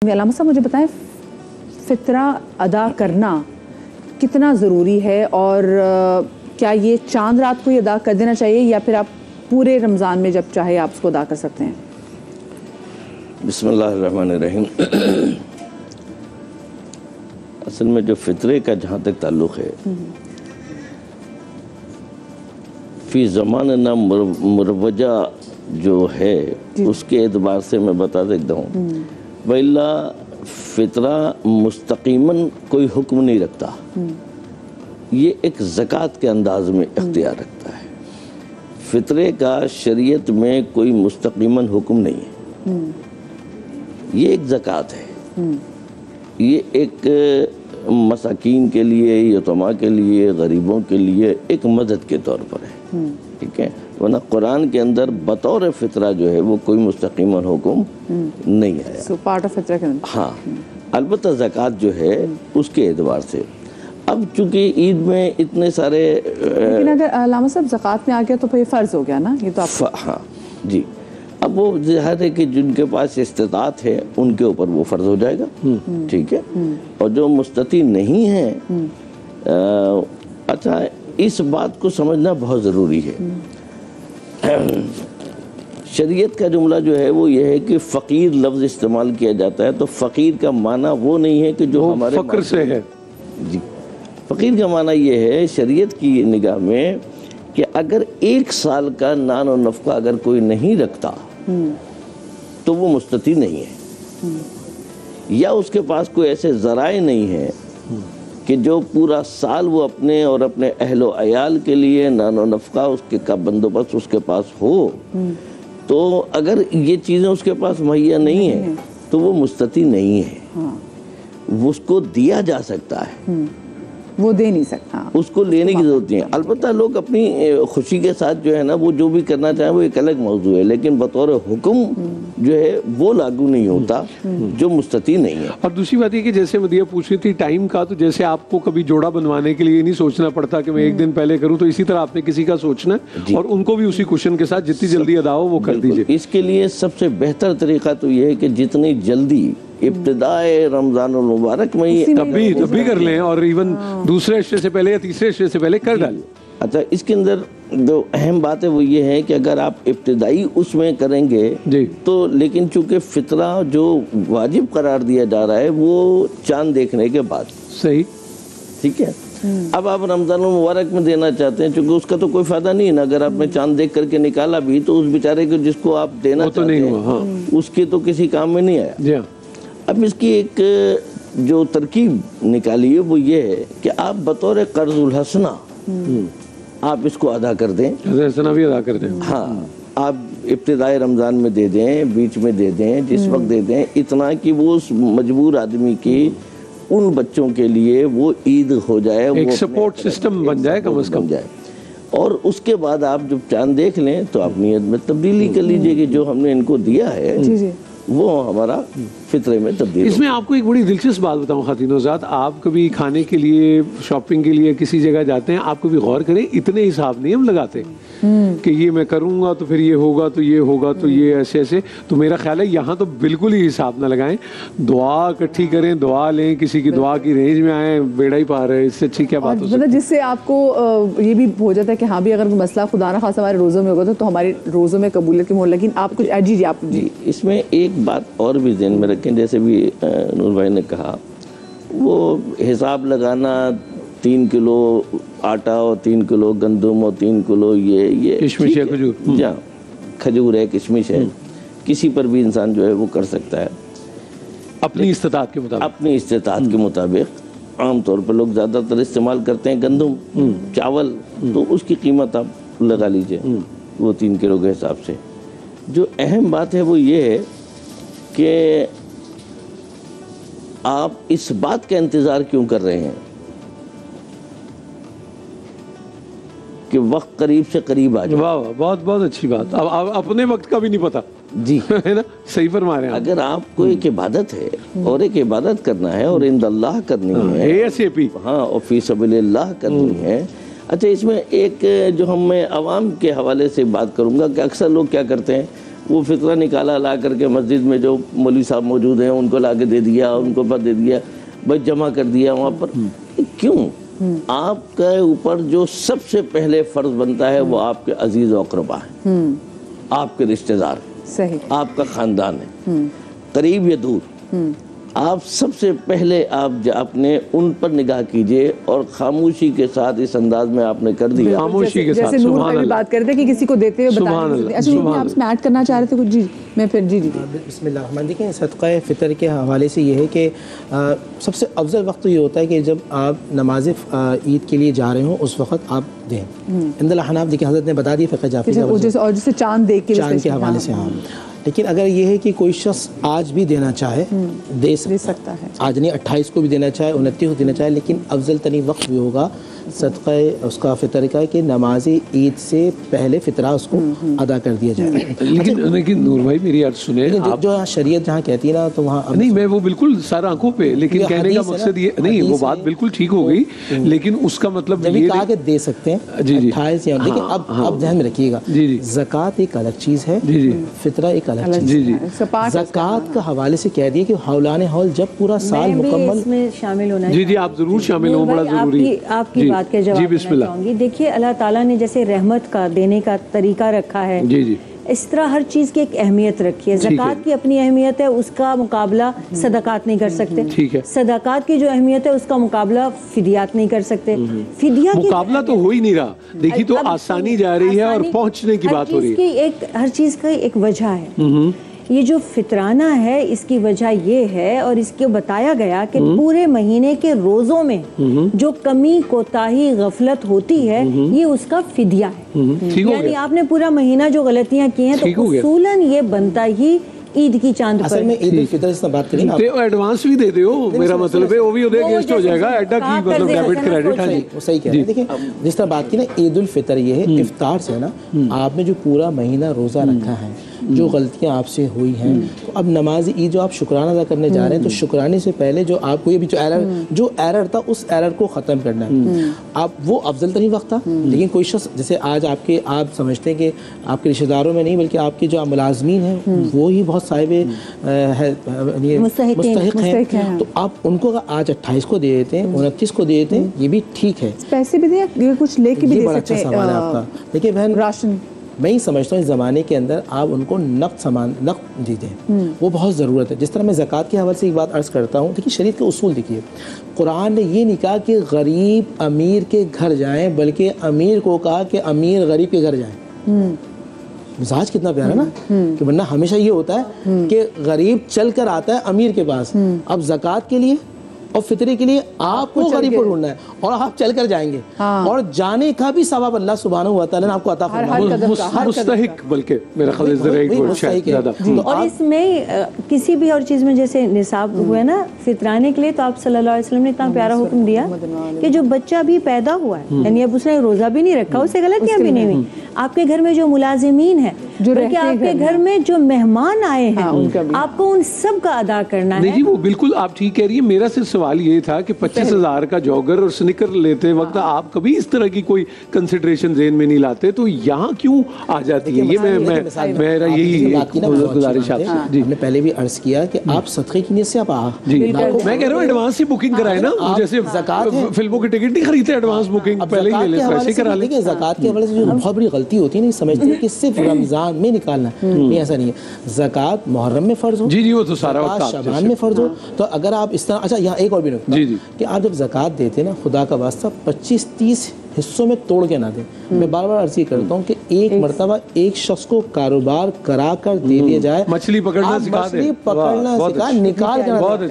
علامہ صاحب مجھے بتائیں فطرہ ادا کرنا کتنا ضروری ہے اور کیا یہ چاند رات کو ہی ادا کر دینا چاہیے یا پھر آپ پورے رمضان میں جب چاہے آپ اس کو ادا کر سکتے ہیں؟ بسم اللہ الرحمن الرحیم۔ اصل میں جو فطرے کا جہاں تک تعلق ہے فی زماننا مروجہ جو ہے اس کے اعتبار سے میں بتا دیتا ہوں، وَإِلَّا فطرہ مستقیماً کوئی حکم نہیں رکھتا، یہ ایک زکوٰۃ کے انداز میں اختیار رکھتا ہے۔ فطرے کا شریعت میں کوئی مستقیماً حکم نہیں ہے، یہ ایک زکوٰۃ ہے، یہ ایک مساکین کے لیے، یتیماں کے لیے، غریبوں کے لیے ایک مدد کے طور پر ہے، ٹھیک ہے۔ ورنہ قرآن کے اندر بطور فطرہ جو ہے وہ کوئی مستقیماً حکم نہیں آیا۔ سو پارٹ آف فطرہ کے اندر ہاں، البتہ زکوٰۃ جو ہے اس کے اعتبار سے اب چونکہ عید میں اتنے سارے لیکن اگر علامہ صاحب زکوٰۃ میں آ گیا تو پھر یہ فرض ہو گیا نا، یہ تو آپ ہاں جی، اب وہ ظاہر ہے کہ جن کے پاس استطاعت ہے ان کے اوپر وہ فرض ہو جائے گا، ٹھیک ہے۔ اور جو مستطیع نہیں ہیں، اچھا اس بات کو سمجھنا بہت ضروری ہے۔ شریعت کا جملہ جو ہے وہ یہ ہے کہ فقیر لفظ استعمال کیا جاتا ہے، تو فقیر کا معنی وہ نہیں ہے کہ جو ہمارے فقر سے ہے، جی، فقیر کا معنی یہ ہے شریعت کی نگاہ میں کہ اگر 1 سال کا نان و نفقہ اگر کوئی نہیں رکھتا تو وہ مستطیع نہیں ہے، یا اس کے پاس کوئی ایسے ذرائع نہیں ہیں کہ جو پورا سال وہ اپنے اور اپنے اہل و عیال کے لیے نان و نفقہ اس کے کا بندوبست اس کے پاس ہو، تو اگر یہ چیزیں اس کے پاس مہیا نہیں ہیں تو وہ مستطیع نہیں ہے، اس کو دیا جا سکتا ہے، وہ دے نہیں سکتا، اس کو لینے کی ضرورت نہیں ہے۔ البتہ لوگ اپنی خوشی کے ساتھ جو ہے نا وہ جو بھی کرنا چاہیں وہ ایک الگ موضوع ہے، لیکن بطور حکم جو ہے وہ لاگو نہیں ہوتا جو مستطیع نہیں ہے۔ اور دوسری بات یہ کہ جیسے مدیہ پوچھ رہی تھی ٹائم کا، تو جیسے آپ کو کبھی جوڑا بنوانے کے لیے نہیں سوچنا پڑتا کہ میں 1 دن پہلے کروں، تو اسی طرح آپ نے کسی کا سوچنا ہے اور ان کو بھی اسی کوشن کے ساتھ جتنی جلدی ادا ہو وہ کر دیجئے۔ اس کے لیے سب سے بہتر طریقہ تو یہ ہے کہ جتنی جلدی ابتدائے رمضان المبارک میں ہی تب بھی کر لیں، اور ایون دوسرے عشرے سے پہلے یا تیسرے عشرے سے پہلے کر ڈالیں۔ اچھا، اس کے اندر جو اہم بات ہے وہ یہ ہے کہ اگر آپ ابتدائی اس میں کریں گے تو، لیکن چونکہ فطرہ جو واجب قرار دیا جا رہا ہے وہ چاند دیکھنے کے بعد، صحیح، ٹھیک ہے۔ اب آپ رمضان المبارک میں دینا چاہتے ہیں، چونکہ اس کا تو کوئی فائدہ نہیں ہے نا، اگر آپ نے چاند دیکھ کر کے نکالا بھی تو اس بیچارے کو جس کو آپ دینا چاہتے ہیں اس کے تو کسی کام میں نہیں آیا۔ اب اس کی ایک جو ترکیب نکالی ہے وہ یہ ہے کہ آپ بطور قرض الحسنہ آپ اس کو ادا کر دیں، حسنہ بھی ادا کر دیں، ہاں، آپ ابتدائی رمضان میں دے دیں، بیچ میں دے دیں، جس وقت دے دیں، اتنا کہ وہ اس مجبور آدمی کی ان بچوں کے لیے وہ عید ہو جائے، ایک سپورٹ سسٹم بن جائے کم از کم جائے۔ اور اس کے بعد آپ جب چاند دیکھ لیں تو آپ نیت میں تبدیلی کر لیجئے کہ جو ہم نے ان کو دیا ہے وہ ہمارا فطرے میں تبدیل۔ اس میں آپ کو ایک بڑی دلچسپ بات بتاؤں خاتون حضرات، آپ کبھی کھانے کے لیے، شاپنگ کے لیے کسی جگہ جاتے ہیں، آپ کبھی غور کریں اتنے حساب نہیں ہم لگاتے کہ یہ میں کروں گا تو پھر یہ ہوگا تو یہ ہوگا تو یہ ایسے ایسے، تو میرا خیال ہے یہاں تو بالکل ہی حساب نہ لگائیں، دعا اکٹھی کریں، دعا لیں، کسی کی دعا کی رینج میں آئیں، بیڑا ہی پار ہے، اس سے اچھی کیا بات ہو سکتی ہے؟ جس سے آپ کو یہ بھی ہو جاتا ہے کہ ہاں بھی اگر مسئلہ خدا نہ خواستہ ہمارے روزوں میں ہوگا تو ہمارے روزوں میں قبولیت کی مہر، لیکن آپ کچھ جی، اس میں ایک بات اور بھی ذہن میں رکھیں، جیسے بھی نور بھائی نے کہا، وہ حساب لگانا 3 کلو آٹا اور 3 کلو گندم اور 3 کلو یہ کشمش ہے، کھجور، جہاں کھجور ہے، کشمش ہے، کسی پر بھی انسان جو ہے وہ کر سکتا ہے اپنی استطاعت کے مطابق، اپنی استطاعت کے مطابق۔ عام طور پر لوگ زیادہ تر استعمال کرتے ہیں گندم، چاول، تو اس کی قیمت آپ لگا لیجئے وہ 3 کلو کے حساب سے۔ جو اہم بات ہے وہ یہ ہے کہ آپ اس بات کا انتظار کیوں کر رہے ہیں کہ وقت قریب سے قریب آ جائے۔ واہ واہ، بہت بہت اچھی بات، اب اپنے وقت کا بھی نہیں پتا، جی ہے نا، صحیح فرما رہے ہیں۔ اگر آپ کو ایک عبادت ہے اور ایک عبادت کرنا ہے اور عند اللہ کرنی ہے، ہاں، اور فی سبیل اللہ کرنی ہے۔ اچھا، اس میں ایک جو میں عوام کے حوالے سے بات کروں گا کہ اکثر لوگ کیا کرتے ہیں، वो फितरा निकाला, ला करके मस्जिद में जो मौलवी साहब मौजूद हैं उनको ला के दे दिया, उनको पर दे दिया, बस जमा कर दिया वहाँ पर। क्यों? आपके ऊपर जो सबसे पहले फर्ज बनता है वो आपके अजीज और अक़रबा हैं, आपके रिश्तेदार, सही, आपका खानदान है, करीब या दूर। आप सबसे पहले आप आपने उन पर निगाह कीजिए, और खामोशी के साथ इस अंदाज में आपने कर दिया, खामोशी के साथ। जैसे नूर भाई भी बात कर रहे थे कि किसी को देते हुए बताएं। अच्छा नूर भाई, आप इसमें ऐड करना चाह रहे थे कुछ? जी मैं फिर जी बिस्मिल्लाह। देखिए, सदक़ा फ़ितर के हवाले से ये है कि सबसे अफजल वक्त तो ये होता है कि जब आप नमाज ईद के लिए जा रहे हो उस वक्त आप दें। इंदल हनाफ देखिए हज़रत ने बता दिया फ़िक़ह जाफ़ी और जैसे चांद देख के हवाले से। हाँ, लेकिन अगर ये है कि कोई शख्स आज भी देना चाहे दे सकता है। आज नहीं, 28 को भी देना चाहे, 29 को देना चाहे, लेकिन अफजल तरीन वक्त भी होगा सदक़ा उसका फ़ितर का कि नमाज ईद से पहले फ़ितरा उसको अदा कर दिया जाए। लेकिन नूर भाई मेरी अर्ज़ सुने, जो शरीयत जहाँ कहती है ना, तो वहाँ नहीं, मैं वो बिल्कुल सारा आंखों पे, लेकिन कहने का मकसद ये नहीं, वो बात बिल्कुल ठीक हो गई, लेकिन उसका मतलब ये कहा कि दे सकते हैं 28 या, लेकिन अब ध्यान में रखिएगा, ज़कात एक अलग चीज़ है, फ़ितरा एक अलग चीज़ है। ज़कात का हवाले से कह दिया कि हौलाने हौल जब पूरा साल मुकम्मल में शामिल होना। जी आप जरूर शामिल हो, बड़ा जरूरी है। आपकी बात के जवाब देना चाहूंगी। देखिए, अल्लाह ताला ने जैसे रहमत का देने का तरीका रखा है, इस तरह हर चीज़ की एक अहमियत रखी है। ज़कात की अपनी अहमियत है, उसका मुकाबला सदकात नहीं कर सकते। ठीक है। सदकात की जो अहमियत है उसका मुकाबला फिदियात नहीं कर सकते। फिदिया की मुकाबला तो हो ही नहीं रहा। देखिए तो आसानी जा रही है और पहुंचने की बात हो रही है। हर चीज़ की एक वजह है। ये जो फितराना है इसकी वजह ये है, और इसको बताया गया कि पूरे महीने के रोज़ों में जो कमी, कोताही, गफलत होती है, ये उसका फिदिया है। यानी आपने पूरा महीना जो गलतियां की हैं, तो उसूलन ये बनता ही ईद की चांद पर। असल में ईद उल फितर से बात करें, तो एडवांस भी दे दो, मेरा मतलब है वो भी अगेंस्ट हो जाएगा, एडा की मतलब डेबिट क्रेडिट। हाँ जी, वो सही कह रहे हैं। देखिए, जिस तरह बात की ना ईद उल फितर, ये है इफ्तार से ना, आपने जो पूरा महीना रोज़ा रखा है, जो गलतियां आपसे हुई हैं, तो अब नमाज ईद जो आप शुक्राना अदा करने जा रहे हैं, तो शुक्राने से पहले जो आपको ये भी जो एरर था, उस एरर को ख़त्म करना है। आप वो अफजल तरीन वक्त था, लेकिन कोई शख्स जैसे आज आप समझते हैं कि आपके रिश्तेदारों में नहीं, बल्कि आपके जो मुलाजमीन हैं वो ही बहुत साहिबे मुस्तहिक हैं, तो आप उनको आज 28 को दे देते हैं, 29 को दे देते हैं, ये भी ठीक है। पैसे भी दे, कुछ लेके भी दे सकते हैं। सवाल है आपका। देखिए बहन, राशन मैं ही समझता हूँ इस ज़माने के अंदर आप उनको नक़द दीजिए, वो बहुत ज़रूरत है। जिस तरह मैं ज़कात के हवाले से एक बात अर्ज़ करता हूँ, देखिए शरीयत के उसूल देखिए, कुरान ने ये नहीं कहा कि गरीब अमीर के घर जाएं, बल्कि अमीर को कहा कि अमीर गरीब के घर जाएं। मिजाज कितना प्यारा ना, कि वरना हमेशा ये होता है कि गरीब चल कर आता है अमीर के पास। अब ज़कात के लिए और फितरे के लिए आपको गरीब को ढूंढना है, और आप चल कर जाएंगे, और जाने का भी सवाब अल्लाह सुब्हानहू व तआला ने आपको अता फरमाया, मुस्तहिक, बल्कि मेरा ख्याल। और इसमें किसी भी और चीज़ में जैसे निसाब हुआ ना फितराने के लिए, तो आप सल्लल्लाहु अलैहि वसल्लम ने इतना प्यारा हुक्म दिया कि जो बच्चा भी पैदा हुआ है, यानी अब उसने रोज़ा भी नहीं रखा, उससे गलतियाँ भी नहीं हुई, आपके घर में जो मुलाजिमीन है, जो आपके घर में जो मेहमान आए हैं, आपको उन सब का अदा करना है। नहीं, वो बिल्कुल आप ठीक कह रही है। मेरा सिर्फ सवाल ये था कि 25,000 का जॉगर और स्निकर लेते वक्त आप कभी इस तरह की कोई कंसिडरेशन ज़हन में नहीं लाते, तो यहाँ क्यों आ जाती है? ये मेरा यही गुजारिश आपसे। जी, हमने पहले भी अर्ज किया कि आप सदक़े की नीयत से आप जी, मैं कह रहा हूँ एडवांस से बुकिंग कराए ना, जैसे फिल्मों की टिकट नहीं खरीदते, एडवांस बुकिंग पहले ही ले, पैसे करा ले। ज़कात के हवाले से जो बहुत बड़ी गलती होती है, नहीं समझते कि सिर्फ रमजान में निकालना, नहीं, ऐसा नहीं है। ज़कात मुहर्रम में फ़र्ज हो, जी वो तो सारा वक्त शबान में फ़र्ज हो, तो अगर आप इस तरह, अच्छा यहाँ एक और भी नुकता कि आप जब ज़कात देते ना, खुदा का वास्ता 25-30 हिस्सों में तोड़ के ना दें। मैं बार बार अर्ज़ करता हूँ कि एक मरतबा एक शख्स को कारोबार करा कर दे दिया जाए, मछली पकड़ना सिखा, निकाल कर